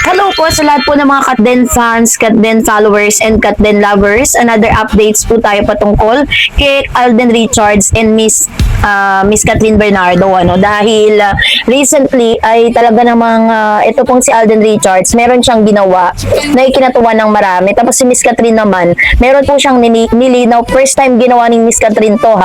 Hello po sa lahat po ng mga Katden fans, Katden followers, and Katden lovers. Another updates po tayo patungkol kay Alden Richards and Miss Kathryn Bernardo, dahil recently ay talaga namang ito pong si Alden Richards, meron siyang ginawa na ikinatuwa ng marami. Tapos si Miss Kathryn naman, meron po siyang nilinaw. First time ginawa ni Miss Kathryn to,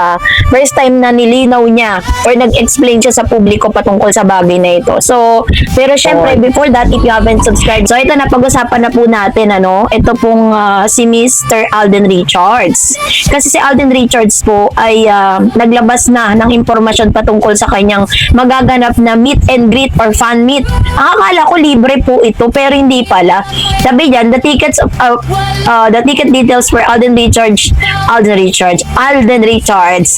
first time na nilinaw niya or nag-explain siya sa publiko patungkol sa bagay na ito. So, pero syempre, before that, if you haven't subscribed, so ito na, pag-usapan na po natin, ito pong si Mr. Alden Richards. Kasi si Alden Richards po ay naglabas na ng impormasyon patungkol sa kanyang magaganap na meet and greet or fan meet. Ang akala ko libre po ito, pero hindi pala. Sabi diyan, the ticket details for Alden Richards,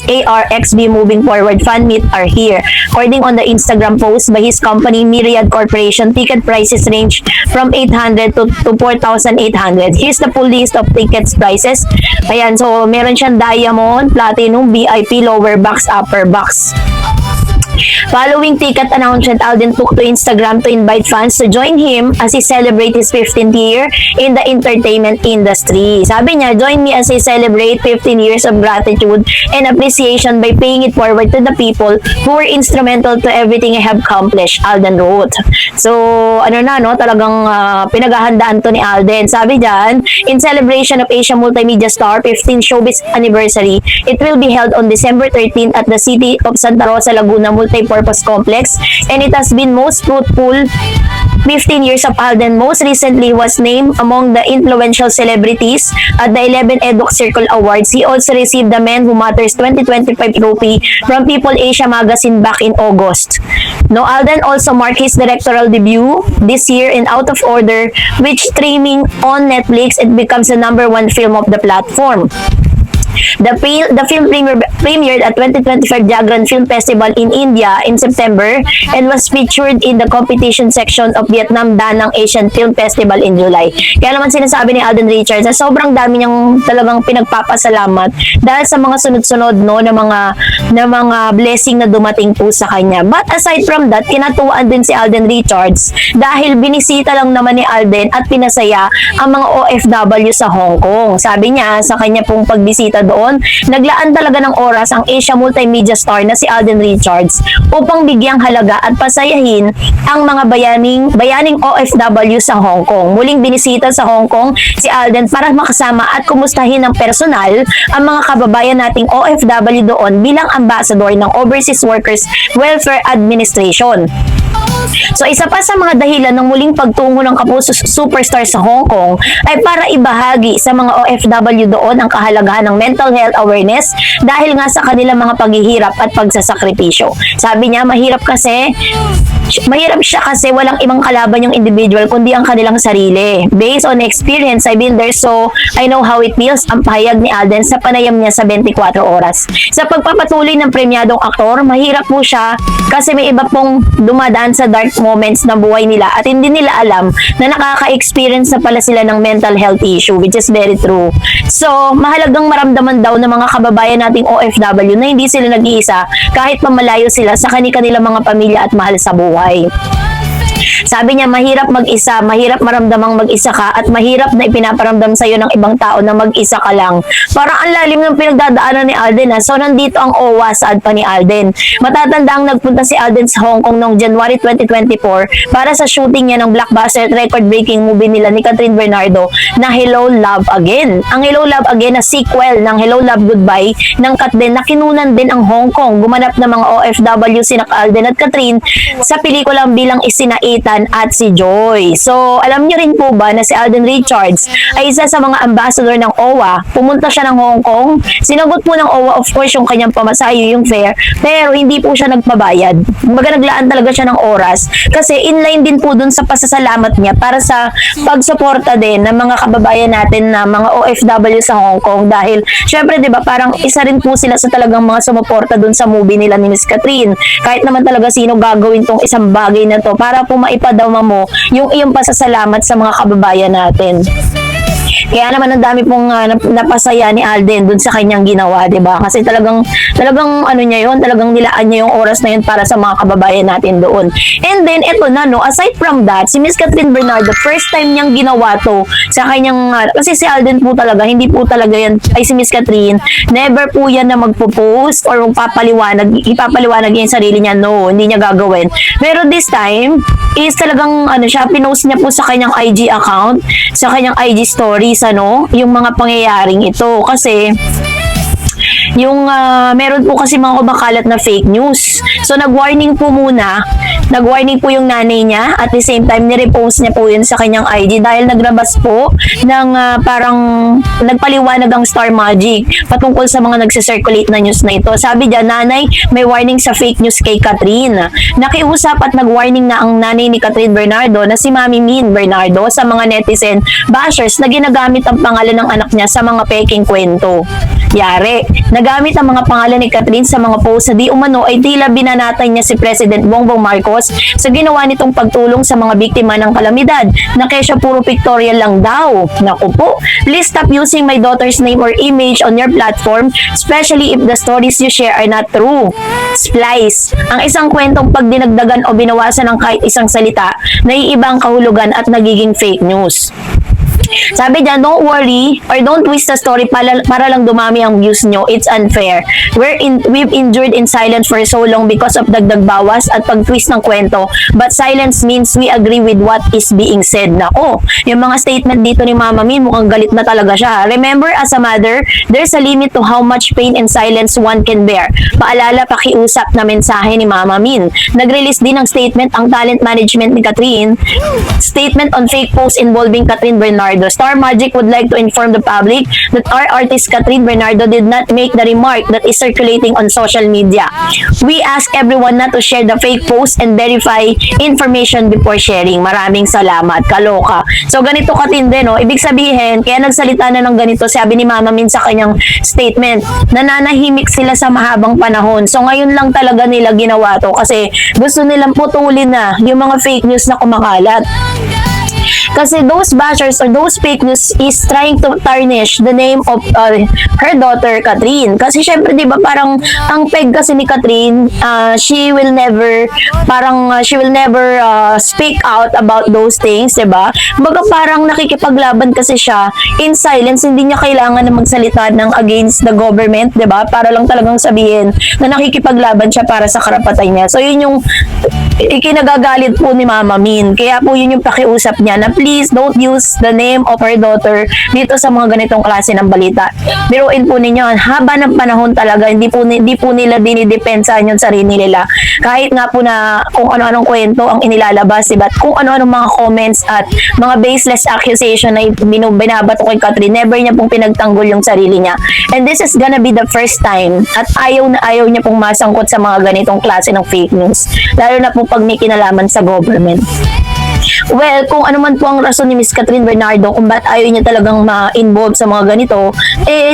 ARXB moving forward fan meet are here. According on the Instagram post by his company, Myriad Corporation, ticket prices range from 800 to 4,800. Here's the full list of tickets prices. Ayan, so meron siyang diamond, platinum, VIP, lower box, upper box. Following ticket announcement, Alden took to Instagram to invite fans to join him as he celebrates his 15th year in the entertainment industry. Sabi niya, join me as I celebrate 15 years of gratitude and appreciation by paying it forward to the people who were instrumental to everything I have accomplished, Alden wrote. So, talagang pinaghahandaan to ni Alden. Sabi diyan, in celebration of Asia Multimedia Star 15th showbiz anniversary, it will be held on December 13th at the City of Santa Rosa, Laguna Multipurpose Complex, and it has been most fruitful 15 years of Alden. Most recently was named among the influential celebrities at the 11 EDUC Circle Awards. He also received the Men Who Matters 2025 trophy from People Asia magazine back in August. Alden also marked his directorial debut this year in Out of Order, which streaming on Netflix, it becomes the #1 film of the platform. The film premiered at 2025 Jagran Film Festival in India in September and was featured in the competition section of Vietnam Da Nang Asian Film Festival in July. Kaya naman sinasabi ni Alden Richards na sobrang dami niyang talagang pinagpapasalamat dahil sa mga sunod-sunod na mga blessing na dumating po sa kanya. But aside from that, kinatuwaan din si Alden Richards dahil binisita lang naman ni Alden at pinasaya ang mga OFW sa Hong Kong. Sabi niya sa kanya pong pagbisita doon, naglaan talaga ng oras ang Asia Multimedia Star na si Alden Richards upang bigyang halaga at pasayahin ang mga bayaning OFW sa Hong Kong. Muling binisita sa Hong Kong si Alden para makasama at kumustahin ng personal ang mga kababayan nating OFW doon bilang ambassador ng Overseas Workers Welfare Administration. So, isa pa sa mga dahilan ng muling pagtungo ng Kapuso Superstar sa Hong Kong ay para ibahagi sa mga OFW doon ang kahalagahan ng mental health awareness dahil nga sa kanilang mga paghihirap at pagsasakripisyo. Sabi niya, mahirap siya kasi walang ibang kalaban yung individual kundi ang kanilang sarili. Based on experience, I've been there so I know how it feels, ang pahayag ni Alden sa panayam niya sa 24 oras. Sa pagpapatuloy ng premyadong aktor, mahirap po siya kasi may iba pong dumadaan sa dark moments na buhay nila at hindi nila alam na nakaka-experience na pala sila ng mental health issue, which is very true. So, mahalagang maramdaman daw ng mga kababayan nating OFW na hindi sila nag-iisa kahit pamalayo sila sa kanilang mga pamilya at mahal sa buhay. Sabi niya, mahirap mag-isa, mahirap maramdamang mag-isa ka at mahirap na ipinaparamdam sa'yo ng ibang tao na mag-isa ka lang. Parang ang lalim ng pinagdadaanan ni Alden. So, nandito ang OWA sa adpa ni Alden. Matatanda ang nagpunta si Alden sa Hong Kong noong January 2024 para sa shooting niya ng blockbuster at record-breaking movie nila ni Kathryn Bernardo na Hello Love Again. Ang Hello Love Again na sequel ng Hello Love Goodbye ng Katden na kinunan din ang Hong Kong. Gumanap ng mga OFW sina Alden at Kathryn sa pelikulang bilang Isinaitan at si Joy. So, alam niyo rin po ba na si Alden Richards ay isa sa mga ambassador ng OWA. Pumunta siya ng Hong Kong. Sinagot po ng OWA, of course, yung kanyang pamasayo, yung fare, pero hindi po siya nagpabayad. Naglaan talaga siya ng oras kasi inline din po dun sa pasasalamat niya para sa pagsuporta din ng mga kababayan natin na mga OFW sa Hong Kong dahil, syempre, di ba, parang isa rin po sila sa talagang mga sumuporta dun sa movie nila ni Miss Kathryn. Kahit naman talaga sino gagawin tong isang bagay na to para po maipadama mo yung iyong pasasalamat sa mga kababayan natin. Kaya naman ang dami pong napasaya ni Alden dun sa kanyang ginawa, 'di ba? Kasi talagang ano niya 'yon, talagang nilaan niya yung oras na 'yon para sa mga kababayan natin doon. And then eto na no, aside from that, si Miss Catherine Bernardo, first time niyang ginawa to sa kanyang kasi si Alden po talaga, hindi po talaga yan, ay si Miss Catherine, never po yan na magpo-post or ipapaliwanag yung sarili niya. No, hindi niya gagawin. Pero this time, is talagang siya, pinost niya po sa kanyang IG account, sa kanyang IG stories, yung mga pangyayaring ito. Kasi, yung meron po kasi mga kumakalat na fake news. So nag-warning po yung nanay niya, at the same time ni-repost niya po yun sa kanyang IG dahil naglabas po ng parang nagpaliwanag ang Star Magic patungkol sa mga nagse-circulate na news na ito. Sabi diyan, nanay, may warning sa fake news kay Catherine. Nakiusap at nag-warning na ang nanay ni Catherine Bernardo na si Mami Min Bernardo sa mga netizen bashers na ginagamit ang pangalan ng anak niya sa mga peking kwento. Yari, nagamit ang mga pangalan ni Catherine sa mga post na di umano ay tila binanatay niya si President Bongbong Marcos sa ginawa nitong pagtulong sa mga biktima ng kalamidad na kesyo puro pictorial lang daw. Naku po, please stop using my daughter's name or image on your platform, especially if the stories you share are not true. Splice, ang isang kwentong pag dinagdagan o binawasan ng kahit isang salita, naiiba ang kahulugan at nagiging fake news. Sabi dyan, don't worry or don't twist the story para lang dumami ang views nyo. It's unfair. We've endured in silence for so long because of dagdag bawas at pag-twist ng kwento. But silence means we agree with what is being said. Nako, yung mga statement dito ni Mama Min, mukhang galit na talaga siya. Remember, as a mother, there's a limit to how much pain and silence one can bear. Paalala, pakiusap na mensahe ni Mama Min. Nag-release din ng statement ang talent management ni Catherine. Statement on fake posts involving Catherine Bernardo. Star Magic would like to inform the public that our artist Catherine Bernardo did not make the remark that is circulating on social media. We ask everyone not to share the fake post and verify information before sharing. Maraming salamat. Kaloka. So ganito katindi, no? Ibig sabihin, kaya nagsalita na ng ganito, sabi ni Mama Min sa kanyang statement, nananahimik sila sa mahabang panahon. So ngayon lang talaga nila ginawa to kasi gusto nilang putulin na yung mga fake news na kumakalat. Kasi those bashers or those fake news is trying to tarnish the name of her daughter, Catherine. Kasi syempre, di ba, parang ang peg kasi ni Catherine, she will never speak out about those things, di ba? Baga parang nakikipaglaban kasi siya in silence, hindi niya kailangan na magsalita ng against the government, di ba? Para lang talagang sabihin na nakikipaglaban siya para sa karapatan niya. So yun yung ikinagagalit po ni Mama Min. Kaya po yun yung pakiusap niya na please don't use the name of her daughter dito sa mga ganitong klase ng balita. Biruin po ninyo, haba ng panahon talaga, hindi po nila dinidepensahan yung sarili nila. Kahit nga po na kung ano-anong kwento ang inilalabas, diba? Kung ano-anong mga comments at mga baseless accusation na binabato kay Catherine, never niya pong pinagtanggol yung sarili niya. And this is gonna be the first time at ayaw na ayaw niya pong masangkot sa mga ganitong klase ng fake news. Lalo na po pag may kinalaman sa government. Well, kung ano man po ang rason ni Miss Catherine Bernardo kung ba't ayaw niya talagang ma-involve sa mga ganito,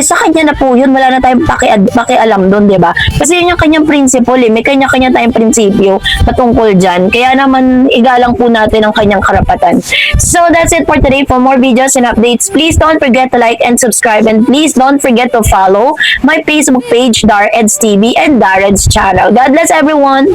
sa kanya na po yun, wala na tayong pakialam doon, di ba? Kasi yun yung kanyang principle, may kanya-kanya tayong prinsipyo patungkol dyan. Kaya naman, igalang po natin ang kanyang karapatan. So, that's it for today. For more videos and updates, please don't forget to like and subscribe, and please don't forget to follow my Facebook page, Dar Eds TV, and Dar Eds channel. God bless everyone!